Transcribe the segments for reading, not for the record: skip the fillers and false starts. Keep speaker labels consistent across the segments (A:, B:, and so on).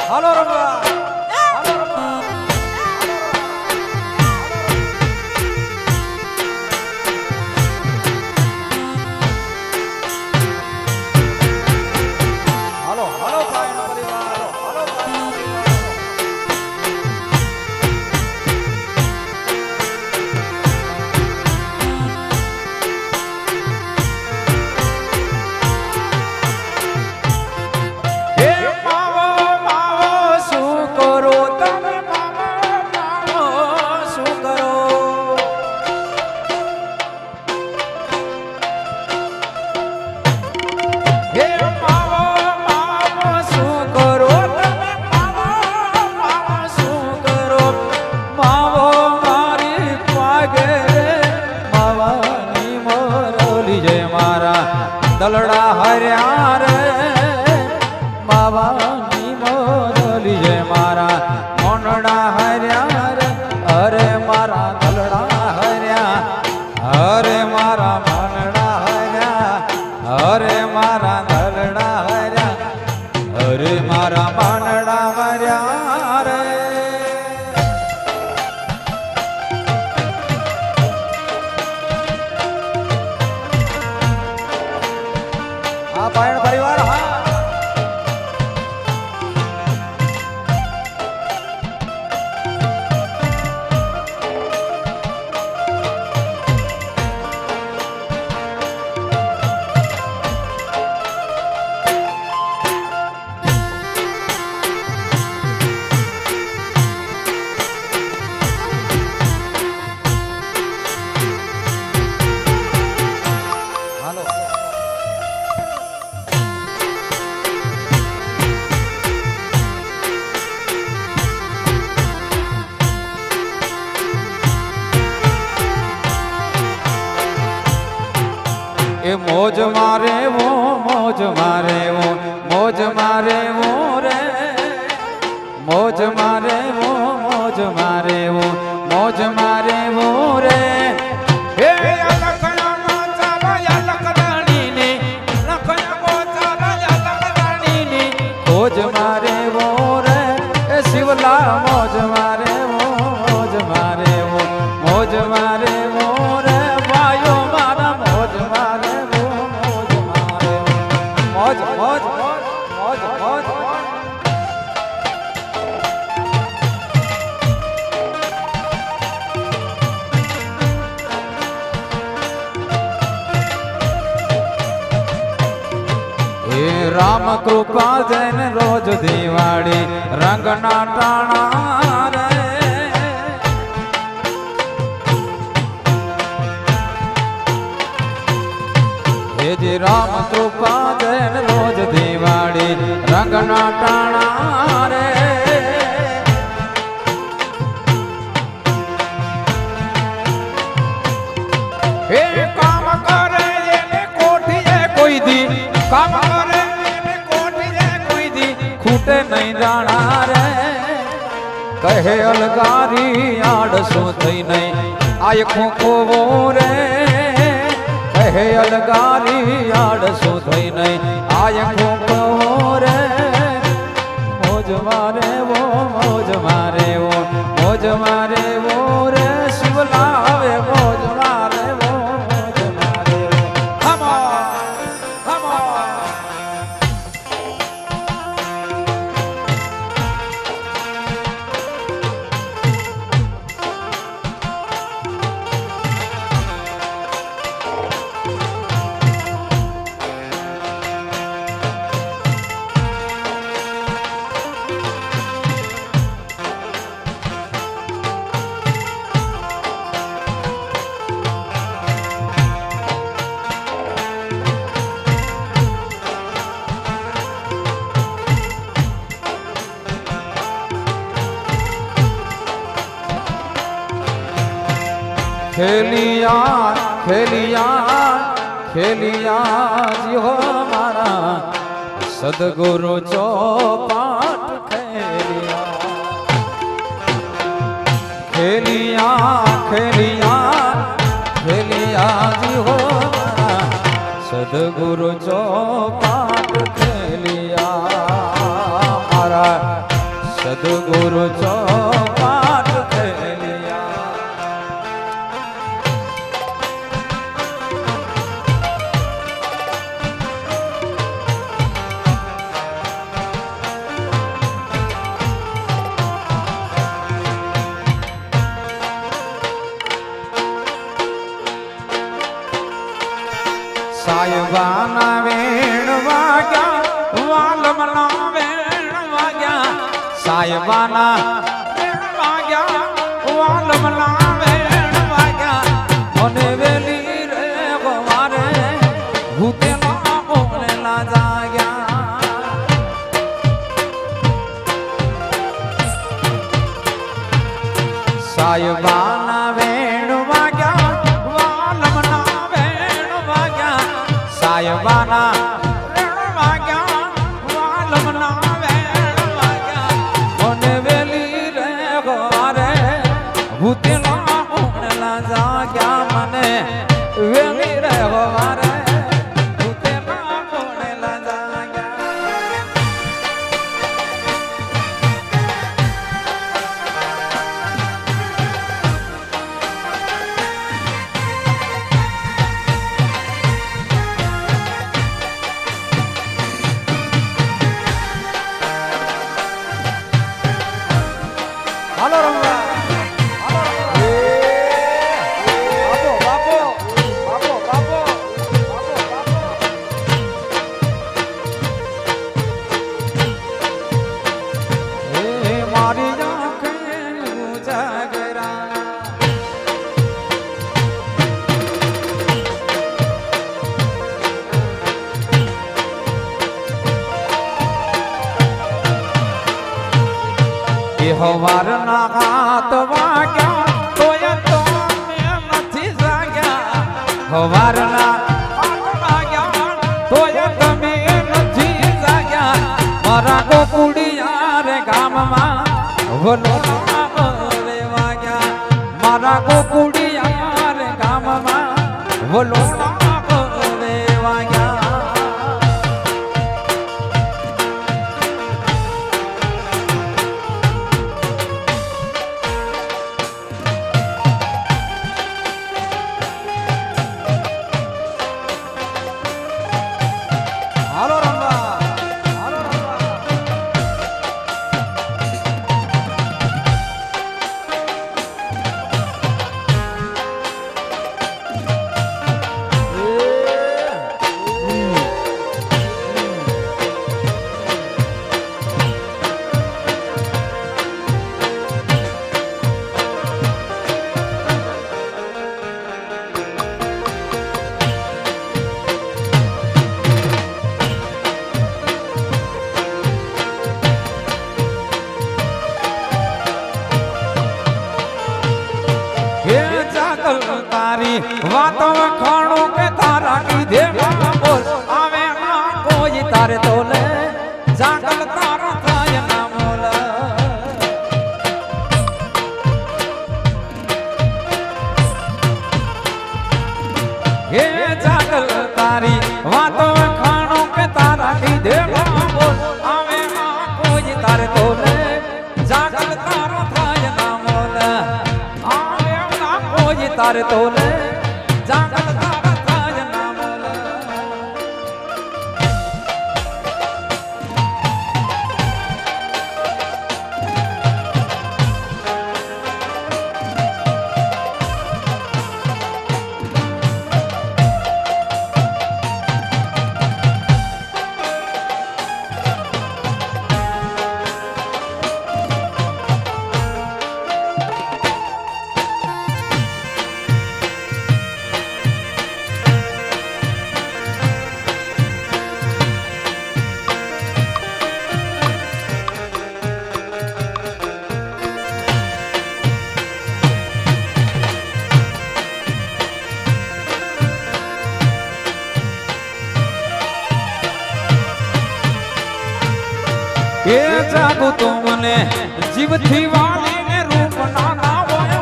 A: હાલો રમવા દલડા હર્યા રે બાવાની મોરલી જય મારા મોનડા હર્યા રે અરે મારા દલડા હર્યા અરે મારા મોનડા હર્યા અરે મારા દલડા હર્યા અરે મારા મોનડા હર્યા રે પાયણ પરિવાર એ મોજ મારે વો મોજ મારે વો મોજ મારે વો રે મોજ મારે વો મોજ મારે વો મોજ મારે વો રે હે લખણા ચાલા લખડાણી ને લખણા કો ચાલા લખડાણી ને મોજ મારે વો રે એ શિવલા મોજ મારે વો મોજ મારે વો મોજ મારે વો રે વાયો મારા મોજ મારે મોજ મોજ મોજ મોજ હે રામ કૃપા જૈન રોજ દિવાળી રંગના ટાણા રે હેજી રામ કૃપા જૈન રોજ દિવાળી રંગના ટાણા રે હે કામ કરે એને કોઠીએ કોઈ દી કામ કરે એને કોઠીએ કોઈ દી ખૂટે નહીં જાણા રે કહે અલગારી આડસો થઈ નહીં આય ખોખો રે હે અલગારી આડસો થઈ નહીં આય ખોખો રે મોજ મારે વો મોજ મારે ઓ મોજ મારે ઓ રે શિવ લાવે મોજ મારે ઓ મોજ મારે ઓ come on ખેલિયા ખેલિયા ખેલિયા જી હો મારા સદગુરુ ચોપાટ ખેલિયા ખેલિયા ખેલિયા ખેલિયા જી હો મારા સદગુરુ ચોપાટ ખેલિયા મારા સદગુરુ ચોપાટ ખેલિયા સાયબાના વેણ વાગ્યા વાલમના વેણ વાગ્યા સાયબાના વેણ વાગ્યા વાલમના વેણ વાગ્યા મને વેલી રે ગવારે ભૂતેલા બોલેલા જાગ્યા સાયબાના વેણ વાગ્યા સાયબાના વેણ વાગ્યા વાલમના વેણ વાગ્યા મને વેલી રે ગવારે ભૂતેલા ઉણેલા જાગ્યા મને વેલી રે ગવારે ભૂતેલા ઉણેલા જાગ્યા હાલો રંગા બાપો બાપો બાપો બાપો એ મારી આંખે ઉજાગરા હવારના હાથ વાગ્યા તોય તો નથી જાગ્યા હવારના હાથ વાગ્યા તોય તમે નથી જાગ્યા મારા ગોકુળિયા રે ગામમાં વલોણા રે વાગ્યા મારા ગોકુળિયા રે ગામમાં વલોણા રે વાગ્યા હાલો રંગા હાલો રંગા તારી વાતો વખાણો કે તારા કીધે બોલ આવે ના કોઈ તારે તોલે જાગલ તારો થાય ના મોલ હે જાગલ તારી વાતો વખાણો કે તારા કીધે બોલ આવે ના કોઈ તારે તોલે જાગલ તારો થાય ના મોલ આવે ના કોઈ તારે તોલે જાગલ તારો થાય ના મોલ એ જાગો તો મને જીવથી વાલીને રૂપ ના હોય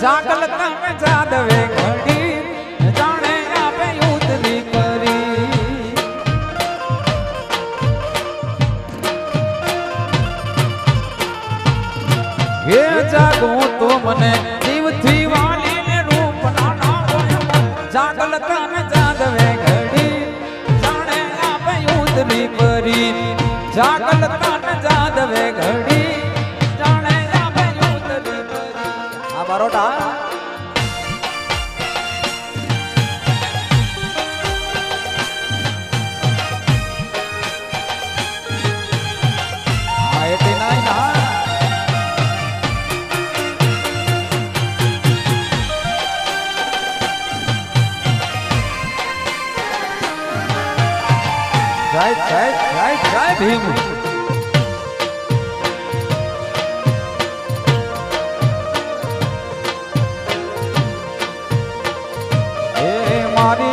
A: જાગલ તમે જાદવે ઘડી જાણે આપે યુદ્ધની કરી એ જાગો તો મને જીવથી વાલીને રૂપ ના હોય જાગલ તમે જાદવે ઘડી જાણે આપે યુદ્ધની કરી જાગલ તન જાદવે ઘડી જાણે આપે યુદ્ધની પરી આ બરોડા આ એટી નાઈ ના જય જય જય જય ભીમ મારી